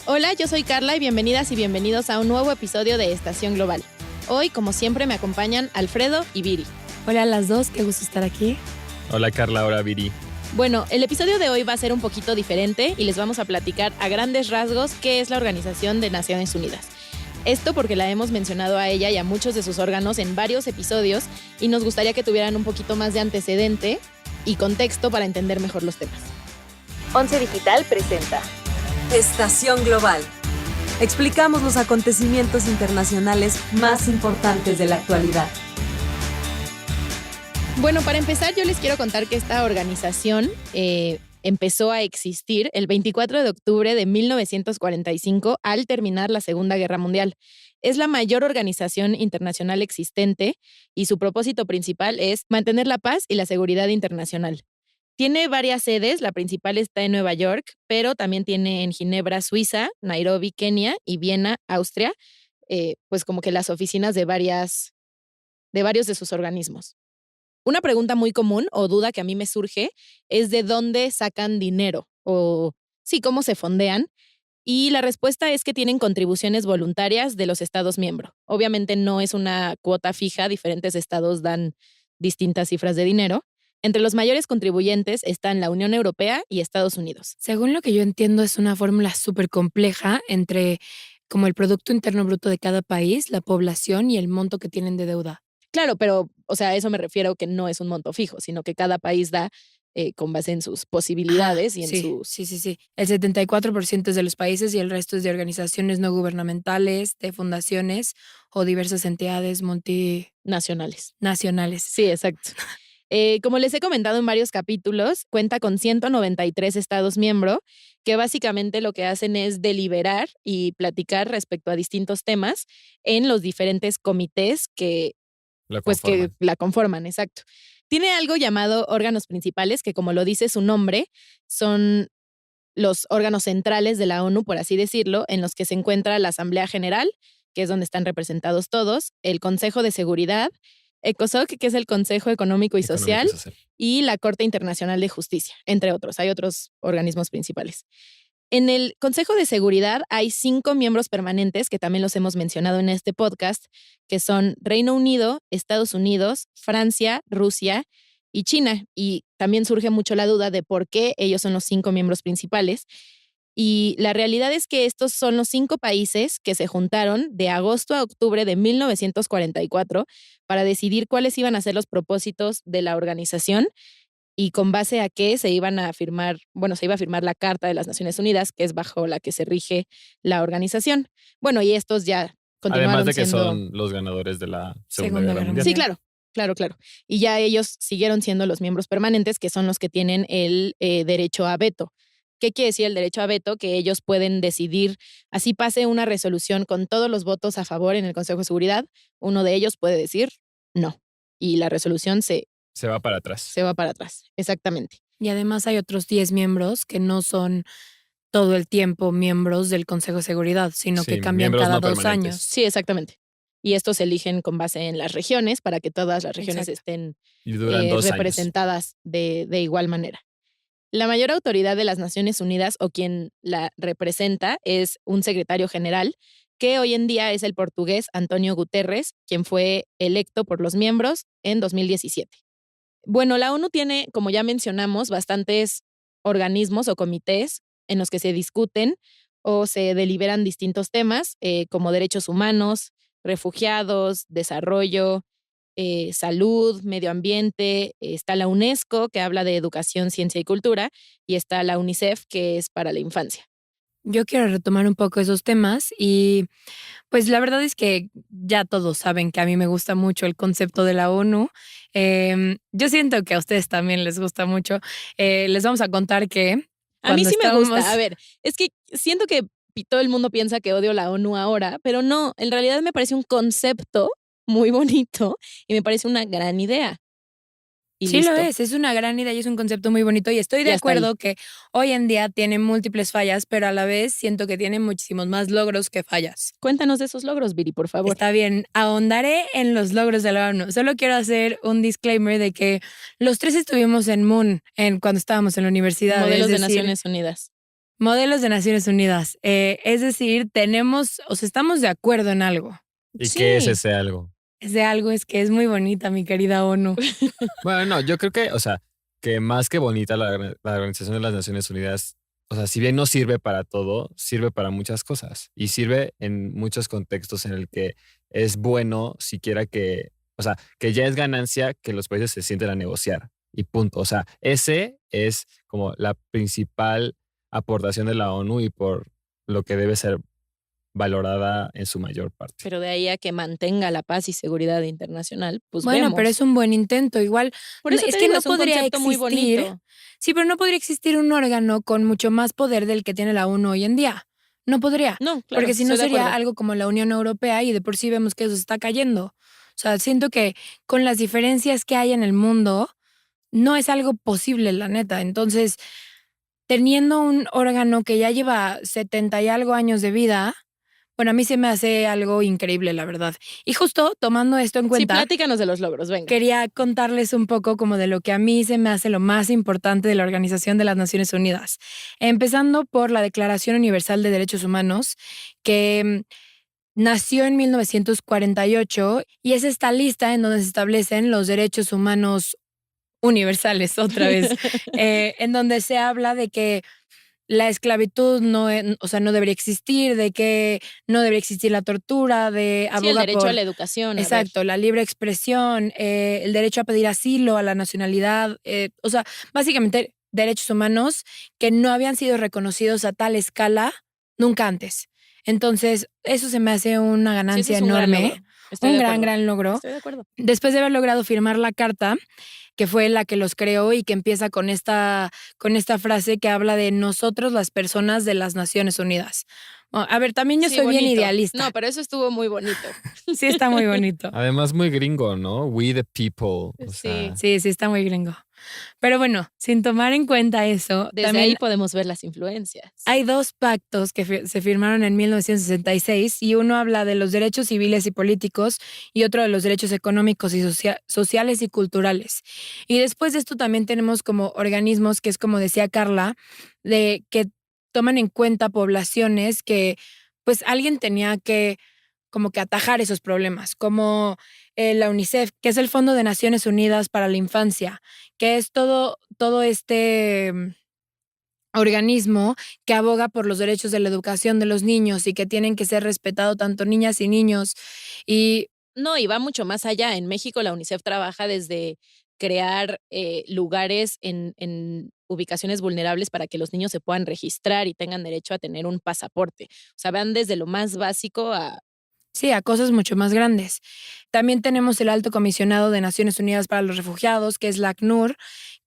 Hola, yo soy Carla y bienvenidas y bienvenidos a un nuevo episodio de Estación Global. Hoy, como siempre, me acompañan Alfredo y Viri. Hola a las dos, qué gusto estar aquí. Hola Carla, hola Viri. Bueno, el episodio de hoy va a ser un poquito diferente y les vamos a platicar a grandes rasgos qué es la Organización de Naciones Unidas. Esto porque la hemos mencionado a ella y a muchos de sus órganos en varios episodios y nos gustaría que tuvieran un poquito más de antecedente y contexto para entender mejor los temas. Once Digital presenta Estación Global. Explicamos los acontecimientos internacionales más importantes de la actualidad. Bueno, para empezar, yo les quiero contar que esta organización empezó a existir el 24 de octubre de 1945 al terminar la Segunda Guerra Mundial. Es la mayor organización internacional existente y su propósito principal es mantener la paz y la seguridad internacional. Tiene varias sedes, la principal está en Nueva York, pero también tiene en Ginebra, Suiza, Nairobi, Kenia y Viena, Austria, pues como que las oficinas de varios de sus organismos. Una pregunta muy común o duda que a mí me surge es de dónde sacan dinero o sí, cómo se fondean. Y la respuesta es que tienen contribuciones voluntarias de los Estados miembros. Obviamente no es una cuota fija, diferentes estados dan distintas cifras de dinero. Entre los mayores contribuyentes están la Unión Europea y Estados Unidos. Según lo que yo entiendo, es una fórmula súper compleja entre como el Producto Interno Bruto de cada país, la población y el monto que tienen de deuda. Claro, pero, o sea, a eso me refiero que no es un monto fijo, sino que cada país da con base en sus posibilidades y en sus... Sí. El 74% es de los países y el resto es de organizaciones no gubernamentales, de fundaciones o diversas entidades nacionales. multinacionales. Sí, exacto. Como les he comentado en varios capítulos, cuenta con 193 estados miembros que básicamente lo que hacen es deliberar y platicar respecto a distintos temas en los diferentes comités que la conforman, exacto. Tiene algo llamado órganos principales, que como lo dice su nombre, son los órganos centrales de la ONU, por así decirlo, en los que se encuentra la Asamblea General, que es donde están representados todos, el Consejo de Seguridad, ECOSOC, que es el Consejo Económico y Social, y la Corte Internacional de Justicia, entre otros. Hay otros organismos principales. En el Consejo de Seguridad hay 5 miembros permanentes, que también los hemos mencionado en este podcast, que son Reino Unido, Estados Unidos, Francia, Rusia y China. Y también surge mucho la duda de por qué ellos son los 5 miembros principales. Y la realidad es que estos son los 5 países que se juntaron de agosto a octubre de 1944 para decidir cuáles iban a ser los propósitos de la organización y con base a qué se iba a firmar la Carta de las Naciones Unidas, que es bajo la que se rige la organización. Bueno, y estos ya continuaron además de que siendo... son los ganadores de la Segunda Guerra Mundial. Sí, claro. Y ya ellos siguieron siendo los miembros permanentes, que son los que tienen el derecho a veto. ¿Qué quiere decir el derecho a veto? Que ellos pueden decidir, así pase una resolución con todos los votos a favor en el Consejo de Seguridad, uno de ellos puede decir no. Y la resolución se va para atrás. Se va para atrás, exactamente. Y además hay otros 10 miembros que no son todo el tiempo miembros del Consejo de Seguridad, sino que cambian cada 2 años. Sí, exactamente. Y estos se eligen con base en las regiones para que todas las regiones estén representadas de igual manera. La mayor autoridad de las Naciones Unidas o quien la representa es un secretario general, que hoy en día es el portugués Antonio Guterres, quien fue electo por los miembros en 2017. Bueno, la ONU tiene, como ya mencionamos, bastantes organismos o comités en los que se discuten o se deliberan distintos temas, como derechos humanos, refugiados, desarrollo, salud, medio ambiente. Está la UNESCO, que habla de educación, ciencia y cultura, y está la UNICEF, que es para la infancia. Yo quiero retomar un poco esos temas y pues la verdad es que ya todos saben que a mí me gusta mucho el concepto de la ONU. Yo siento que a ustedes también les gusta mucho. Les vamos a contar que... A mí sí me gusta. A ver, es que siento que todo el mundo piensa que odio la ONU ahora, pero no, en realidad me parece un concepto muy bonito y me parece una gran idea. Y sí listo. lo es una gran idea y es un concepto muy bonito y estoy de acuerdo que hoy en día tiene múltiples fallas, pero a la vez siento que tiene muchísimos más logros que fallas. Cuéntanos de esos logros, Viri, por favor. Está bien, ahondaré en los logros de la ONU. Solo quiero hacer un disclaimer de que los 3 estuvimos en Moon cuando estábamos en la universidad. Modelos de Naciones Unidas. Modelos de Naciones Unidas. Es decir, estamos de acuerdo en algo. ¿Y Sí. qué es ese algo? Ese algo es que es muy bonita, mi querida ONU. Bueno, no, yo creo que, o sea, que más que bonita la Organización de las Naciones Unidas, o sea, si bien no sirve para todo, sirve para muchas cosas y sirve en muchos contextos en el que es bueno siquiera que, o sea, que ya es ganancia que los países se sienten a negociar y punto. O sea, ese es como la principal aportación de la ONU y por lo que debe ser valorada en su mayor parte. Pero de ahí a que mantenga la paz y seguridad internacional, pues Bueno, vemos. pero es un buen intento. Igual, Por eso es te que digo, no es un podría concepto muy existir. bonito. Sí, pero no podría existir un órgano con mucho más poder del que tiene la ONU hoy en día. No podría. No, claro, Porque si no estoy de sería acuerdo. algo como la Unión Europea y de por sí vemos que eso está cayendo. O sea, siento que con las diferencias que hay en el mundo, no es algo posible, la neta. Entonces, teniendo un órgano que ya lleva 70 y algo años de vida, bueno, a mí se me hace algo increíble, la verdad. Y justo tomando esto en Sí, cuenta, platícanos de los logros, venga. quería contarles un poco como de lo que a mí se me hace lo más importante de la Organización de las Naciones Unidas. Empezando por la Declaración Universal de Derechos Humanos, que nació en 1948 y es esta lista en donde se establecen los derechos humanos universales, otra vez, en donde se habla de que la esclavitud no, o sea, no debería existir, de que no debería existir la tortura, de Sí, el aboga derecho por... a la educación. a ver. Exacto, la libre expresión, el derecho a pedir asilo, a la nacionalidad, o sea, básicamente derechos humanos que no habían sido reconocidos a tal escala nunca antes. Entonces, eso se me hace una Sí, ese ganancia es un gran enorme, logro. Estoy un de gran, acuerdo. gran logro. Estoy de acuerdo. Después de haber logrado firmar la carta, que fue la que los creó y que empieza con esta frase que habla de nosotros las personas de las Naciones Unidas. A ver, también yo Sí, soy bien bonito. idealista. No, pero eso estuvo muy bonito. Sí, está muy bonito. Además, muy gringo, ¿no? We the people. O Sí. sea, Sí, sí, está muy gringo. Pero bueno, sin tomar en cuenta eso, Desde también ahí podemos ver las influencias. hay dos pactos que se firmaron en 1966 y uno habla de los derechos civiles y políticos y otro de los derechos económicos y sociales y culturales. Y después de esto también tenemos como organismos que es como decía Carla, de que toman en cuenta poblaciones que pues alguien tenía que como que atajar esos problemas, como la UNICEF, que es el Fondo de Naciones Unidas para la Infancia, que es todo este organismo que aboga por los derechos de la educación de los niños y que tienen que ser respetados tanto niñas y niños. Y No, y va mucho más allá. En México la UNICEF trabaja desde crear lugares en ubicaciones vulnerables para que los niños se puedan registrar y tengan derecho a tener un pasaporte. O sea, van desde lo más básico a... sí, a cosas mucho más grandes. También tenemos el Alto Comisionado de Naciones Unidas para los Refugiados, que es la ACNUR,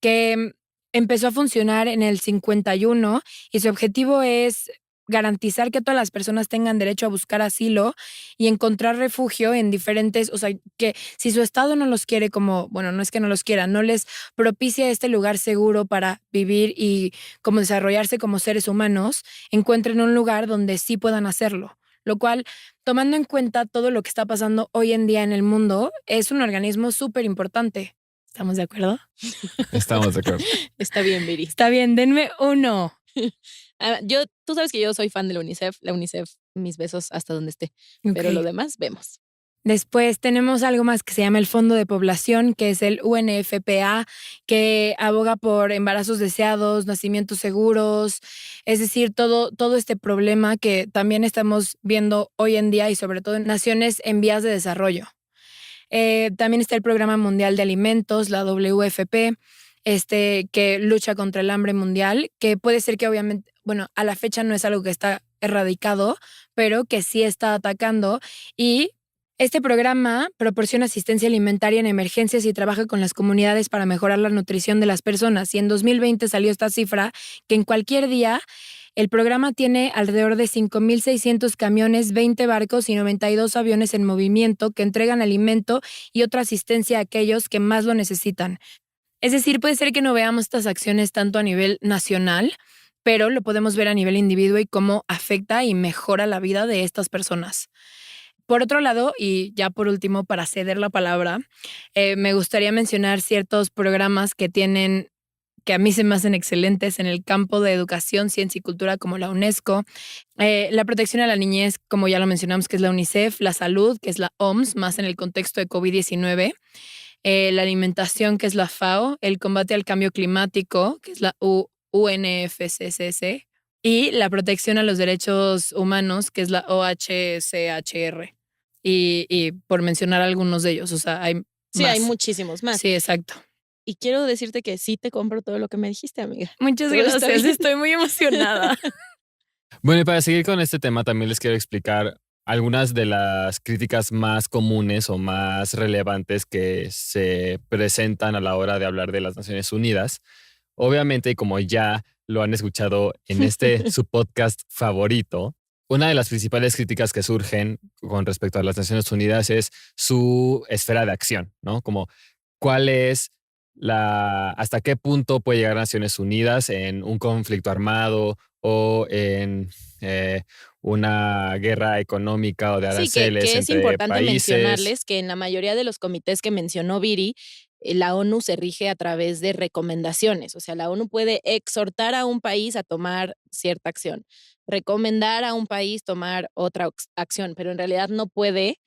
que empezó a funcionar en el 51 y su objetivo es garantizar que todas las personas tengan derecho a buscar asilo y encontrar refugio en diferentes, o sea, que si su estado no los quiere como, bueno, no es que no los quiera, no les propicia este lugar seguro para vivir y como desarrollarse como seres humanos, encuentren un lugar donde sí puedan hacerlo. Lo cual, tomando en cuenta todo lo que está pasando hoy en día en el mundo, es un organismo súper importante. ¿Estamos de acuerdo? estamos de acuerdo. Está bien, Viri. Está bien, denme uno. Tú sabes que yo soy fan de la UNICEF. La UNICEF, mis besos hasta donde esté. Pero Ok. lo demás, vemos. Después tenemos algo más que se llama el Fondo de Población, que es el UNFPA, que aboga por embarazos deseados, nacimientos seguros, es decir, todo este problema que también estamos viendo hoy en día y sobre todo en naciones en vías de desarrollo. También está el Programa Mundial de Alimentos, la WFP, que lucha contra el hambre mundial, que puede ser que obviamente, bueno, a la fecha no es algo que está erradicado, pero que sí está atacando y este programa proporciona asistencia alimentaria en emergencias y trabaja con las comunidades para mejorar la nutrición de las personas. Y en 2020 salió esta cifra que en cualquier día el programa tiene alrededor de 5,600 camiones, 20 barcos y 92 aviones en movimiento que entregan alimento y otra asistencia a aquellos que más lo necesitan. Es decir, puede ser que no veamos estas acciones tanto a nivel nacional, pero lo podemos ver a nivel individuo y cómo afecta y mejora la vida de estas personas. Por otro lado, y ya por último, para ceder la palabra, me gustaría mencionar ciertos programas que que a mí se me hacen excelentes en el campo de educación, ciencia y cultura como la UNESCO, la protección a la niñez, como ya lo mencionamos, que es la UNICEF, la salud, que es la OMS, más en el contexto de COVID-19, la alimentación, que es la FAO, el combate al cambio climático, que es la UNFCCC, y la protección a los derechos humanos, que es la OHCHR. Y por mencionar algunos de ellos, o sea, hay Sí, más. hay muchísimos más. Sí, exacto. Y quiero decirte que sí te compro todo lo que me dijiste, amiga. Muchas Todo está gracias, bien. estoy muy emocionada. Bueno, y para seguir con este tema, también les quiero explicar algunas de las críticas más comunes o más relevantes que se presentan a la hora de hablar de las Naciones Unidas. Obviamente, como ya lo han escuchado en su podcast favorito, una de las principales críticas que surgen con respecto a las Naciones Unidas es su esfera de acción, ¿no? Como cuál es hasta qué punto puede llegar Naciones Unidas en un conflicto armado o en una guerra económica o de Sí, que aranceles es entre importante países. mencionarles que en la mayoría de los comités que mencionó Viri, la ONU se rige a través de recomendaciones. O sea, la ONU puede exhortar a un país a tomar cierta acción, recomendar a un país tomar otra acción, pero en realidad no puede,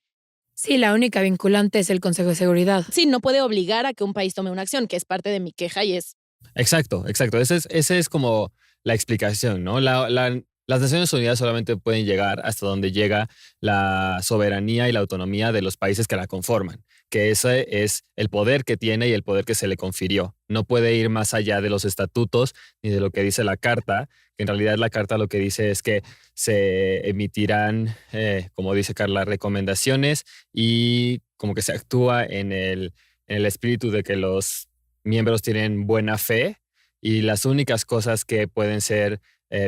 Sí, la única vinculante es el Consejo de Seguridad. sí, no puede obligar a que un país tome una acción, que es parte de mi queja y es Exacto, exacto. Ese es como la explicación, ¿no? Las Naciones Unidas solamente pueden llegar hasta donde llega la soberanía y la autonomía de los países que la conforman, que ese es el poder que tiene y el poder que se le confirió. No puede ir más allá de los estatutos ni de lo que dice la Carta, que en realidad la Carta lo que dice es que se emitirán, como dice Carla, recomendaciones y como que se actúa en el espíritu de que los miembros tienen buena fe y las únicas cosas que pueden ser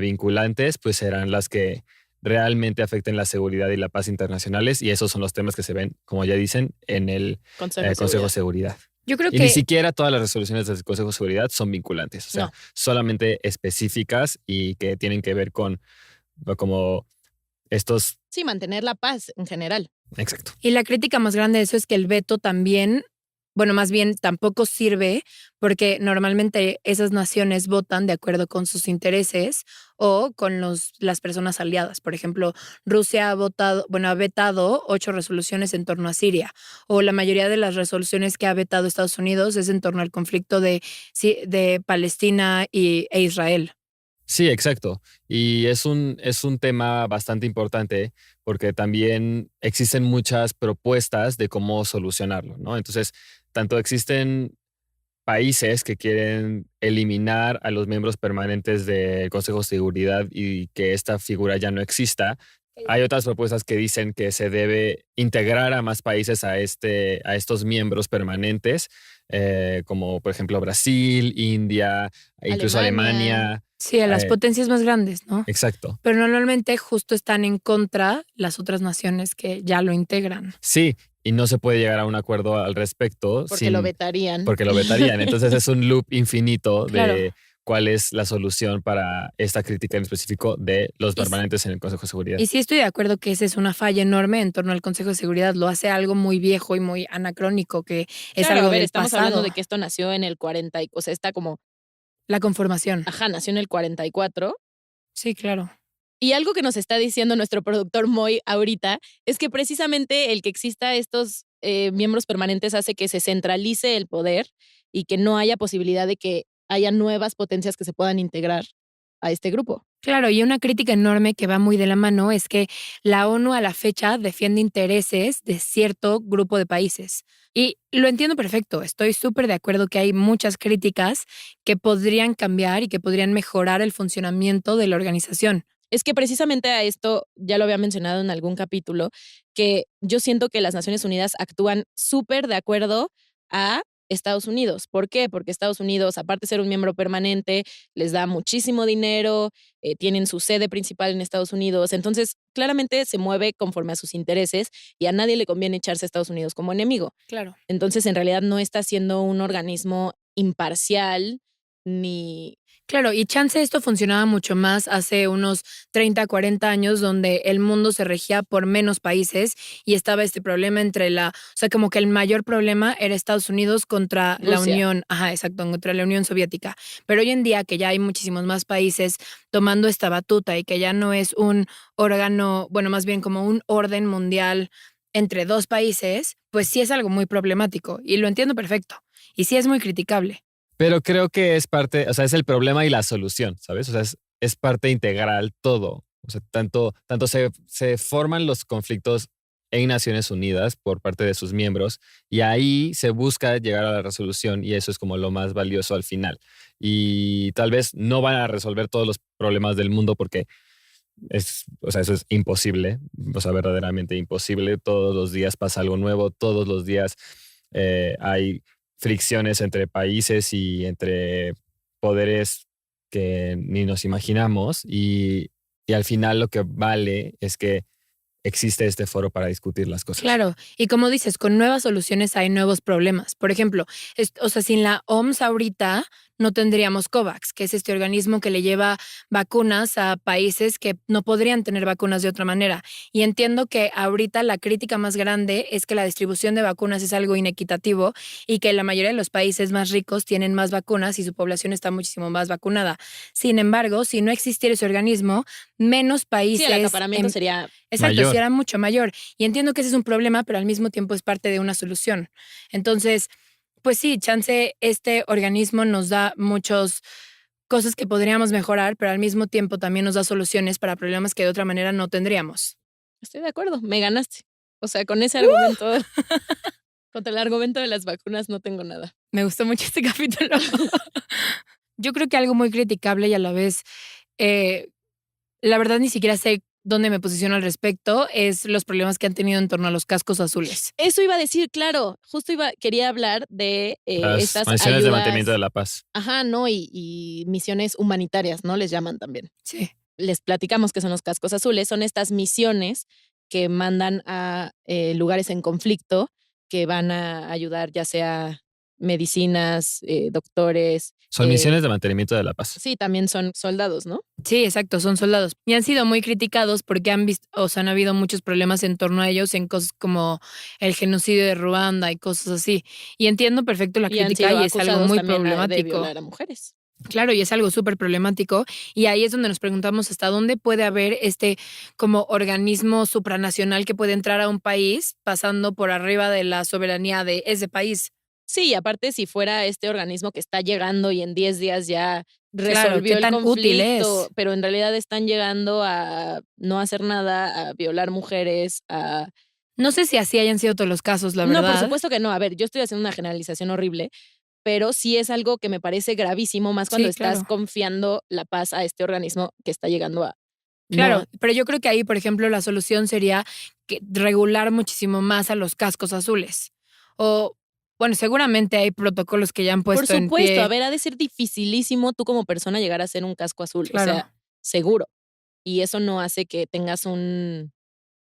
vinculantes pues serán las que realmente afecten la seguridad y la paz internacionales y esos son los temas que se ven, como ya dicen, en el Consejo de Consejo de Seguridad. Seguridad. Yo creo Y ni que siquiera todas las resoluciones del Consejo de Seguridad son vinculantes, o sea, No. solamente específicas y que tienen que ver con como estos... Sí, mantener la paz en general. Exacto. y la crítica más grande de eso es que el veto también, bueno, más bien tampoco sirve porque normalmente esas naciones votan de acuerdo con sus intereses o con las personas aliadas. Por ejemplo, Rusia ha vetado 8 resoluciones en torno a Siria, o la mayoría de las resoluciones que ha vetado Estados Unidos es en torno al conflicto de Palestina e Israel. Sí, exacto. Y es un tema bastante importante porque también existen muchas propuestas de cómo solucionarlo, ¿no? Entonces, tanto existen países que quieren eliminar a los miembros permanentes del Consejo de Seguridad y que esta figura ya no exista. Hay otras propuestas que dicen que se debe integrar a más países a estos miembros permanentes, como por ejemplo Brasil, India, e incluso Alemania. Sí, a las potencias más grandes, ¿no? Exacto. Pero normalmente justo están en contra las otras naciones que ya lo integran. Sí, y no se puede llegar a un acuerdo al respecto. Porque lo vetarían. Porque lo vetarían. Entonces es un loop infinito Claro. de cuál es la solución para esta crítica en específico de los permanentes en el Consejo de Seguridad. Y sí estoy de acuerdo que esa es una falla enorme en torno al Consejo de Seguridad. Lo hace algo muy viejo y muy anacrónico, que es Claro, algo a ver, del estamos pasado. hablando de que esto nació en el 40, o sea, está como, La conformación. ajá, nació en el 44. Sí, claro. Y algo que nos está diciendo nuestro productor Moy ahorita es que precisamente el que exista estos miembros permanentes hace que se centralice el poder y que no haya posibilidad de que haya nuevas potencias que se puedan integrar a este grupo. Claro, y una crítica enorme que va muy de la mano es que la ONU a la fecha defiende intereses de cierto grupo de países. Y lo entiendo perfecto, estoy súper de acuerdo que hay muchas críticas que podrían cambiar y que podrían mejorar el funcionamiento de la organización. Es que precisamente a esto, ya lo había mencionado en algún capítulo, que yo siento que las Naciones Unidas actúan súper de acuerdo a Estados Unidos. ¿Por qué? Porque Estados Unidos, aparte de ser un miembro permanente, les da muchísimo dinero, tienen su sede principal en Estados Unidos, entonces claramente se mueve conforme a sus intereses y a nadie le conviene echarse a Estados Unidos como enemigo. Claro. Entonces, en realidad no está siendo un organismo imparcial ni... Claro, y chance esto funcionaba mucho más hace unos 30, 40 años, donde el mundo se regía por menos países y estaba este problema o sea, como que el mayor problema era Estados Unidos contra la Rusia. Unión, exacto, contra la Unión Soviética. Pero hoy en día que ya hay muchísimos más países tomando esta batuta y que ya no es un órgano, bueno, más bien como un orden mundial entre dos países, pues sí es algo muy problemático y lo entiendo perfecto. Y sí es muy criticable. Pero creo que es parte, o sea, es el problema y la solución, ¿sabes? O sea, es parte integral todo. O sea, tanto se forman los conflictos en Naciones Unidas por parte de sus miembros y ahí se busca llegar a la resolución y eso es como lo más valioso al final. Y tal vez no van a resolver todos los problemas del mundo porque o sea, eso es imposible, o sea, verdaderamente imposible. Todos los días pasa algo nuevo, todos los días hay fricciones entre países y entre poderes que ni nos imaginamos y al final lo que vale es que existe este foro para discutir las cosas. Claro, y como dices, con nuevas soluciones hay nuevos problemas. Por ejemplo, o sea, sin la OMS ahorita no tendríamos COVAX, que es este organismo que le lleva vacunas a países que no podrían tener vacunas de otra manera. Y entiendo que ahorita la crítica más grande es que la distribución de vacunas es algo inequitativo y que la mayoría de los países más ricos tienen más vacunas y su población está muchísimo más vacunada. Sin embargo, si no existiera ese organismo, menos países... Sí, el acaparamiento sería... Exacto, mayor. sí era mucho mayor. Y entiendo que ese es un problema, pero al mismo tiempo es parte de una solución. Entonces, pues sí, chance este organismo nos da muchas cosas que podríamos mejorar, pero al mismo tiempo también nos da soluciones para problemas que de otra manera no tendríamos. Estoy de acuerdo, me ganaste. O sea, con ese argumento, contra el argumento de las vacunas no tengo nada. Me gustó mucho este capítulo. Yo creo que algo muy criticable y a la vez, la verdad ni siquiera sé dónde me posiciono al respecto, es los problemas que han tenido en torno a los cascos azules. Eso iba a decir, claro, quería hablar de Las estas misiones ayudas. de mantenimiento de la paz. Ajá, ¿no? Y misiones humanitarias, ¿no? Les llaman también. Sí. Les platicamos que son los cascos azules, son estas misiones que mandan a lugares en conflicto que van a ayudar ya sea medicinas, doctores. Son misiones de mantenimiento de la paz. Sí, también son soldados, ¿no? Sí, exacto, son soldados. Y han sido muy criticados porque han habido muchos problemas en torno a ellos en cosas como el genocidio de Ruanda y cosas así. Y entiendo perfecto la Y han crítica sido y es algo acusados muy también de problemático. violar a mujeres. Claro, y es algo súper problemático. Y ahí es donde nos preguntamos hasta dónde puede haber este como organismo supranacional que puede entrar a un país pasando por arriba de la soberanía de ese país. Sí, y aparte si fuera este organismo que está llegando y en 10 días ya Claro, resolvió ¿qué tan el útil conflicto, es? pero en realidad están llegando a no hacer nada, a violar mujeres, a... No sé si así hayan sido todos los casos, la verdad. No, por supuesto que no. A ver, yo estoy haciendo una generalización horrible, pero sí es algo que me parece gravísimo, más cuando Sí, estás claro. confiando la paz a este organismo que está llegando a... Claro, No, pero yo creo que ahí, por ejemplo, la solución sería regular muchísimo más a los cascos azules. O, bueno, seguramente hay protocolos que ya han por puesto en supuesto, a pie. ver, ha de ser dificilísimo tú como persona llegar a ser un casco azul, o Claro. sea, seguro. Y eso no hace que tengas un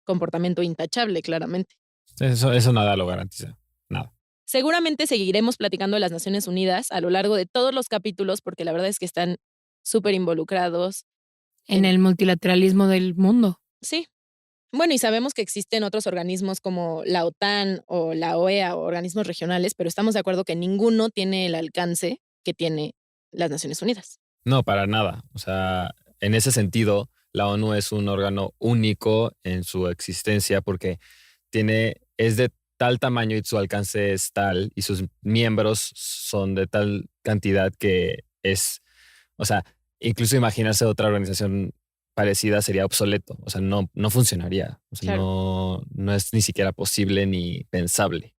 comportamiento intachable, claramente. Eso nada lo garantiza. Nada. Seguramente seguiremos platicando de las Naciones Unidas a lo largo de todos los capítulos, porque la verdad es que están súper involucrados. En el multilateralismo del mundo. Sí. Bueno, y sabemos que existen otros organismos como la OTAN o la OEA o organismos regionales, pero estamos de acuerdo que ninguno tiene el alcance que tiene las Naciones Unidas. No, para nada. O sea, en ese sentido, la ONU es un órgano único en su existencia porque es de tal tamaño y su alcance es tal y sus miembros son de tal cantidad que o sea, incluso imaginarse otra organización parecida sería obsoleto. O sea, no funcionaría. O sea, no es ni siquiera posible ni pensable.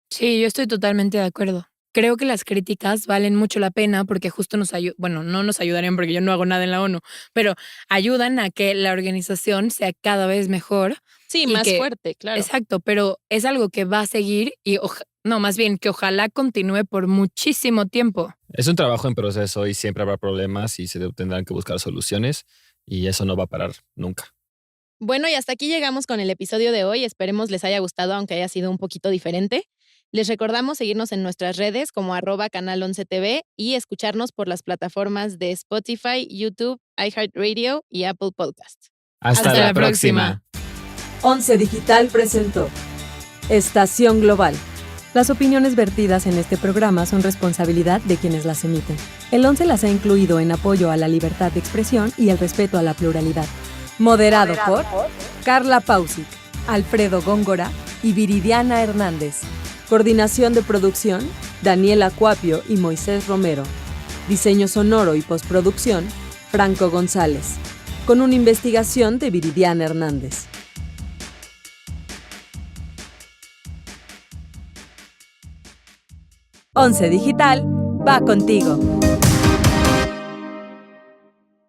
Sí, yo estoy totalmente de acuerdo. Creo que las críticas valen mucho la pena porque justo bueno, no nos ayudarían porque yo no hago nada en la ONU, pero ayudan a que la organización sea cada vez mejor. Sí, Y más fuerte, claro. Exacto, pero es algo que va a seguir y no, más bien que ojalá continúe por muchísimo tiempo. Es un trabajo en proceso y siempre habrá problemas y se tendrán que buscar soluciones y eso no va a parar nunca. Bueno, y hasta aquí llegamos con el episodio de hoy. Esperemos les haya gustado, aunque haya sido un poquito diferente. Les recordamos seguirnos en nuestras redes como @canal11tv y escucharnos por las plataformas de Spotify, YouTube, iHeartRadio y Apple Podcasts. Hasta Hasta la la próxima. 11 Digital presentó Estación Global. Las opiniones vertidas en este programa son responsabilidad de quienes las emiten. El 11 las ha incluido en apoyo a la libertad de expresión y el respeto a la pluralidad. Moderado por Carla Pausic, Alfredo Góngora y Viridiana Hernández. Coordinación de producción, Daniela Cuapio y Moisés Romero. Diseño sonoro y postproducción, Franco González. Con una investigación de Viridiana Hernández. 11 Digital va contigo.